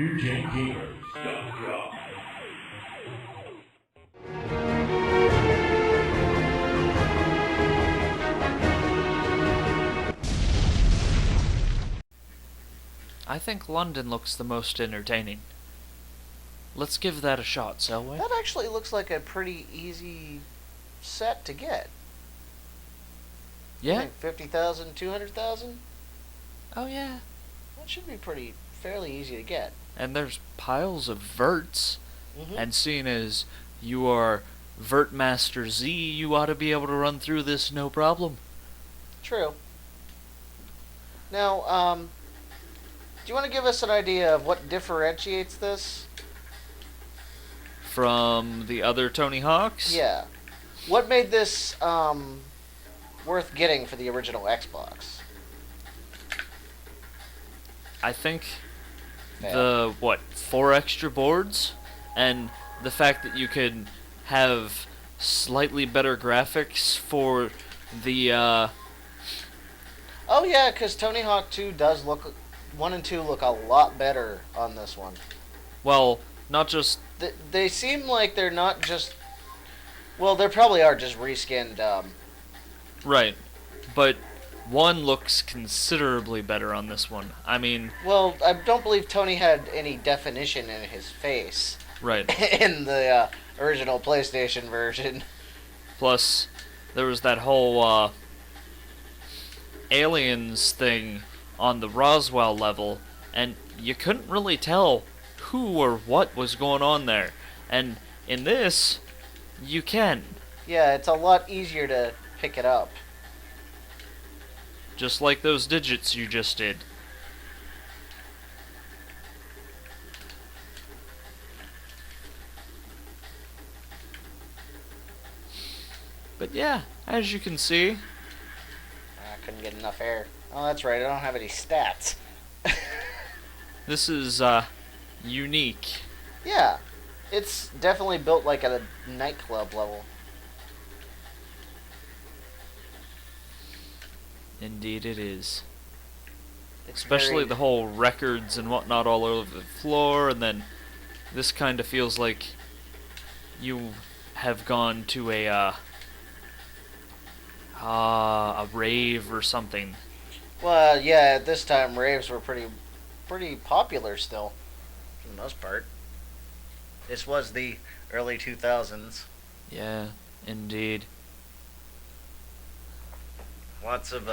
NewGenGamers.com. I think London looks the most entertaining. Let's give that a shot, shall we? That actually looks like a pretty easy set to get. Yeah? 50,000, 200,000? Oh yeah. That should be fairly easy to get. And there's piles of verts, Mm-hmm. and seeing as you are Vert Master Z, you ought to be able to run through this no problem. True. Now, do you want to give us an idea of what differentiates this? From the other Tony Hawks? Yeah. What made this worth getting for the original Xbox? I think Yeah. the, 4 extra boards? And the fact that you could have slightly better graphics for the, Oh yeah, because Tony Hawk 2 does look... 1 and 2 look a lot better on this one. well, not just... They seem like they're not just... Well, they probably are just reskinned... Right. But 1 looks considerably better on this one. I mean... Well, I don't believe Tony had any definition in his face. Right. In the original PlayStation version. Plus, there was that whole, aliens thing on the Roswell level, and you couldn't really tell who or what was going on there. And in this, you can. Yeah, it's a lot easier to pick it up. Just like those digits you just did. But yeah, as you can see... I couldn't get enough air. Oh, that's right, I don't have any stats. This is, unique. Yeah, it's definitely built like at a nightclub level. Indeed it is. It's Especially very... the whole records and whatnot all over the floor, and then this kind of feels like you have gone to a rave or something. Well, yeah, at this time raves were pretty popular still, for the most part. This was the early 2000s. Yeah, indeed. Lots of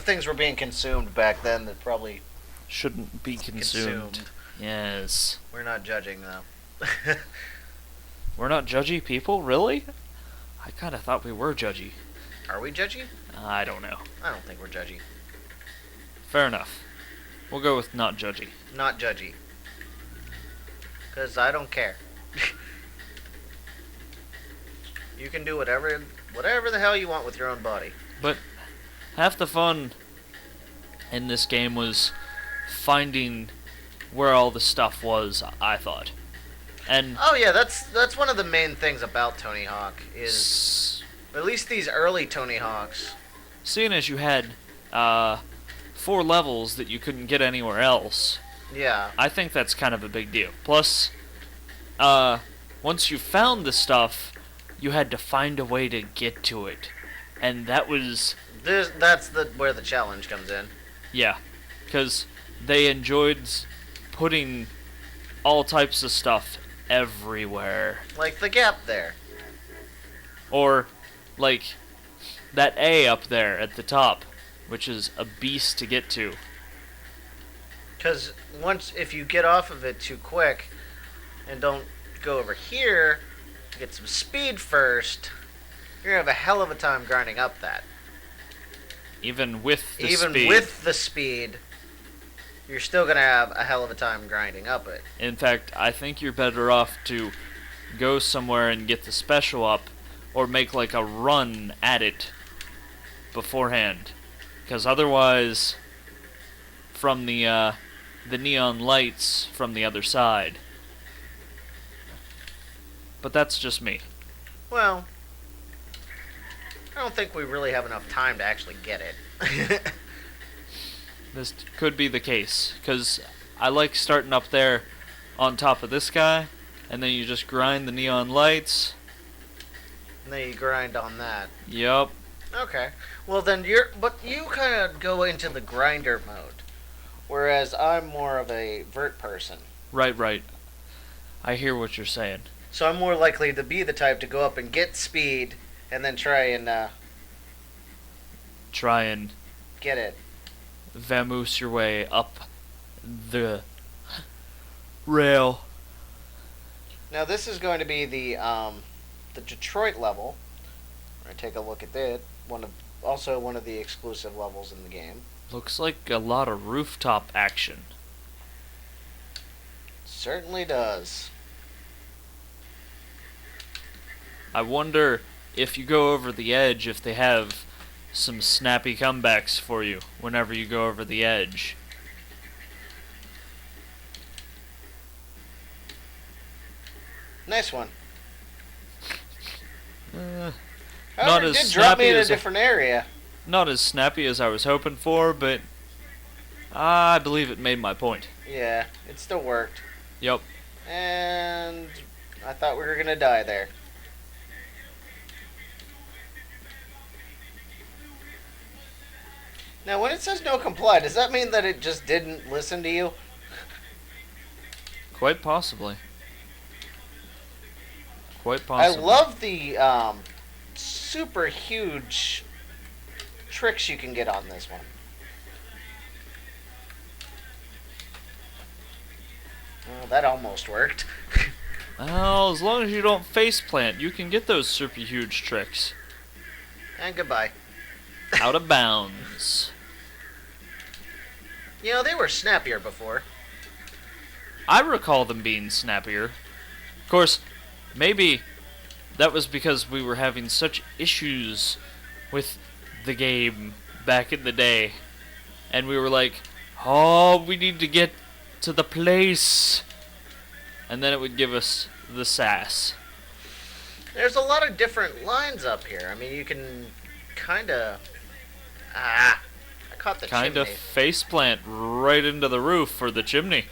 things were being consumed back then that probably Shouldn't be consumed. Yes. We're not judging though. We're not judgy people, really? I kind of thought we were judgy. Are we judgy? I don't know. I don't think we're judgy. Fair enough. We'll go with not judgy. Not judgy. Because I don't care. You can do whatever the hell you want with your own body. But half the fun in this game was finding where all the stuff was, I thought. And Oh yeah, that's one of the main things about Tony Hawk is at least these early Tony Hawks. seeing as you had 4 levels that you couldn't get anywhere else, Yeah. I think that's kind of a big deal. Plus, once you found the stuff, you had to find a way to get to it. And that was... That's where the challenge comes in. Yeah, because they enjoyed putting all types of stuff everywhere. Like the gap there. Or, like, that A up there at the top, which is a beast to get to. Because if you get off of it too quick and don't go over here, get some speed first, you're going to have a hell of a time grinding up that. Even with the speed. Even with the speed, you're still going to have a hell of a time grinding up it. In fact, I think you're better off to go somewhere and get the special up, or make like a run at it beforehand. Because otherwise, from the neon lights from the other side. But that's just me. Well, I don't think we really have enough time to actually get it. This could be the case, because I like starting up there on top of this guy, and then you just grind the neon lights. And then you grind on that. Yup. Okay. Well, then but you kind of go into the grinder mode, whereas I'm more of a vert person. Right. I hear what you're saying. So I'm more likely to be the type to go up and get speed, and then try and get it. Vamoose your way up the rail. Now this is going to be the Detroit level. We're gonna take a look at that. Also one of the exclusive levels in the game. Looks like a lot of rooftop action. Certainly does. I wonder if you go over the edge, if they have some snappy comebacks for you whenever you go over the edge. Nice one. Not However, as it did drop me in a snappy different area. Not as snappy as I was hoping for, but I believe it made my point. Yeah, it still worked. Yup. And I thought we were gonna die there. Now, when it says no comply, does that mean that it just didn't listen to you? Quite possibly. Quite I possibly. love the super huge tricks you can get on this one. Well, that almost worked. Well, as long as you don't faceplant, you can get those super huge tricks. And goodbye. Out of bounds. You know, they were snappier before. I recall them being snappier. Of course, maybe that was because we were having such issues with the game back in the day. And we were like, oh, we need to get to the place. And then it would give us the sass. There's a lot of different lines up here. I mean, you can kind of... I caught the Kind of chimney. faceplant right into the roof for the chimney.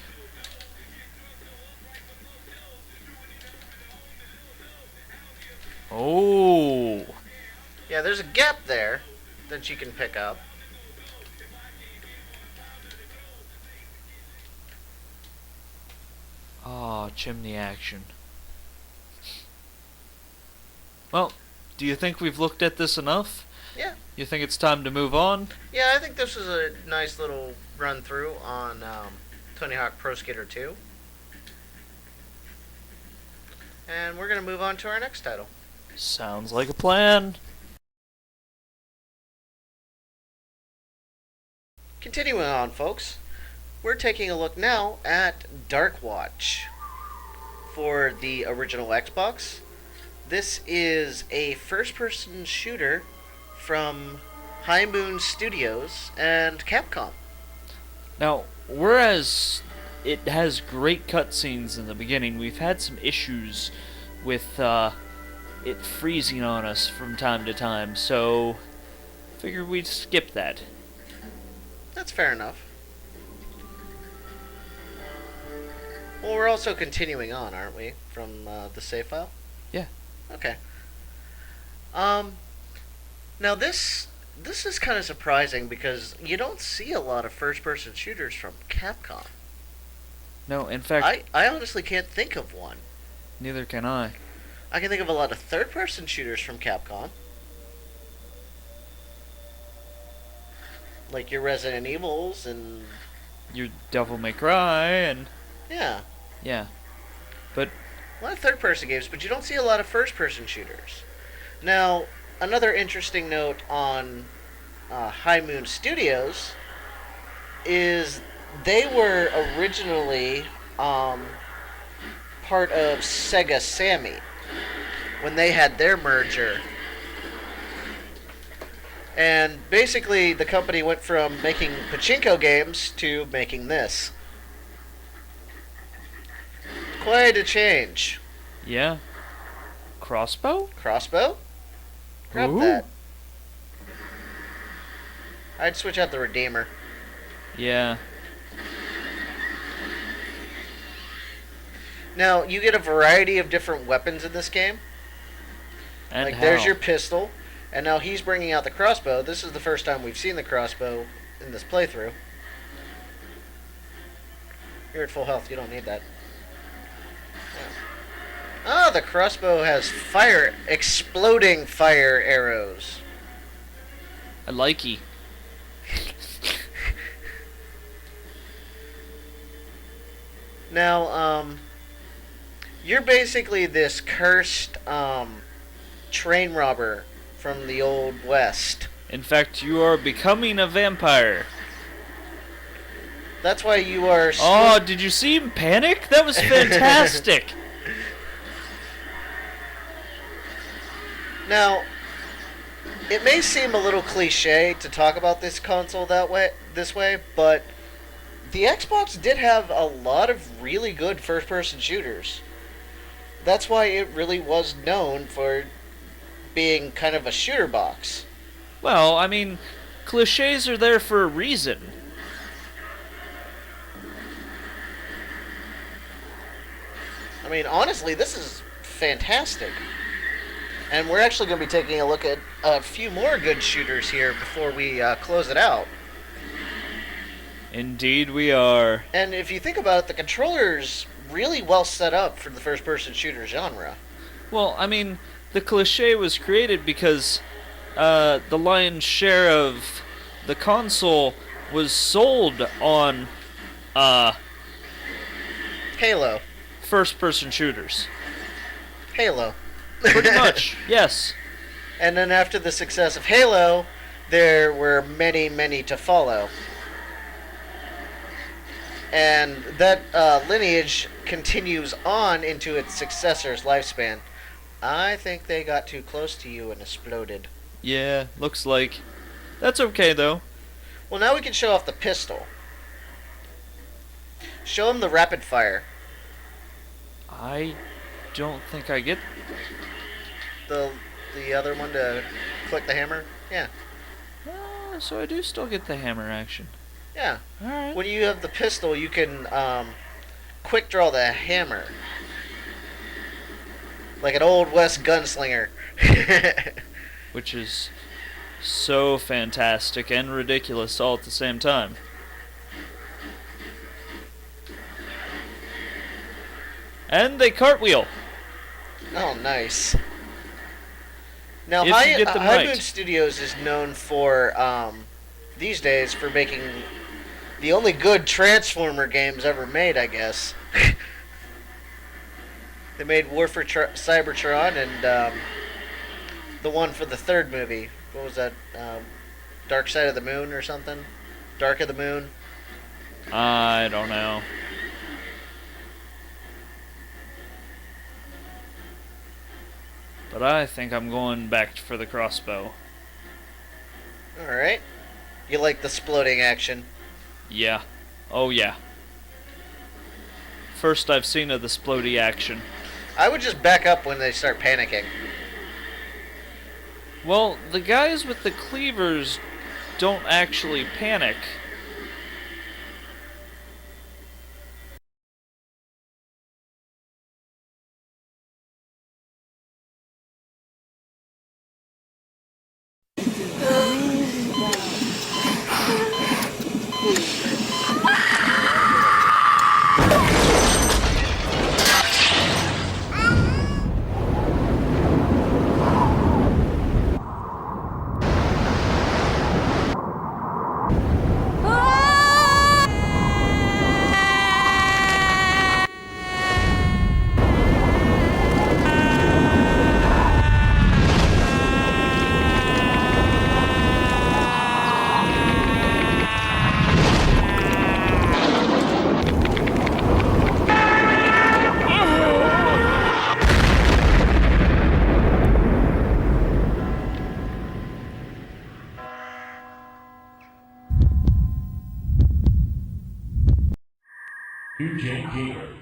Oh. Yeah, there's a gap there that you can pick up. Oh, chimney action. Well, do you think we've looked at this enough? Yeah. You think it's time to move on? Yeah, I think this was a nice little run through on Tony Hawk Pro Skater 2. And we're going to move on to our next title. Sounds like a plan. Continuing on, folks. We're taking a look now at Dark Watch for the original Xbox. This is a first-person shooter from High Moon Studios and Capcom. Now, whereas it has great cutscenes in the beginning, we've had some issues with it freezing on us from time to time, so figured we'd skip that. That's fair enough. Well, we're also continuing on, aren't we, from the save file? Yeah. Okay. Now this is kind of surprising because you don't see a lot of first-person shooters from Capcom. No, in fact, I honestly can't think of one. neither can I. I can think of a lot of third-person shooters from Capcom. Like your Resident Evils and... Your Devil May Cry and... Yeah. Yeah. But... A lot of third-person games, but you don't see a lot of first-person shooters. Now, another interesting note on High Moon Studios is they were originally part of Sega Sammy when they had their merger. And basically, the company went from making pachinko games to making this. Quite a change. Yeah. Crossbow? Crossbow? Grab Ooh. that. I'd switch out the Redeemer. Yeah. Now, you get a variety of different weapons in this game. And like, how? there's your pistol, and now he's bringing out the crossbow. This is the first time we've seen the crossbow in this playthrough. You're at full health, you don't need that. Oh, the crossbow has exploding fire arrows. I likey. Now, you're basically this cursed, train robber from the Old West. In fact, you are becoming a vampire. That's why you are... Oh, did you see him panic? That was fantastic. Now, it may seem a little cliche to talk about this console this way, but the Xbox did have a lot of really good first-person shooters. That's why it really was known for being kind of a shooter box. Well, I mean, cliches are there for a reason. I mean, honestly, this is fantastic. And we're actually going to be taking a look at a few more good shooters here before we close it out. Indeed we are. And if you think about it, the controller's really well set up for the first-person shooter genre. Well, I mean, the cliche was created because the lion's share of the console was sold on Halo. first-person shooters. Halo. Pretty much, yes. And then after the success of Halo, there were many, many to follow. And that lineage continues on into its successor's lifespan. I think they got too close to you and exploded. Yeah, looks like. That's okay, though. Well, now we can show off the pistol. Show him the rapid fire. I don't think I get... The other one to click the hammer? Yeah. So I do still get the hammer action. Yeah. Alright. When you have the pistol, you can quick draw the hammer. Like an old West gunslinger. Which is so fantastic and ridiculous all at the same time. And they cartwheel. Oh, nice. Now, If you get them High right. Moon Studios is known for, these days, for making the only good Transformer games ever made, I guess. They made War for Cybertron and the one for the third movie. What was that? Dark Side of the Moon or something? Dark of the Moon? I don't know. But I think I'm going back for the crossbow. Alright. You like the exploding action. Yeah. Oh yeah. First I've seen of the splody action. I would just back up when they start panicking. Well, the guys with the cleavers don't actually panic. NewGenGamers.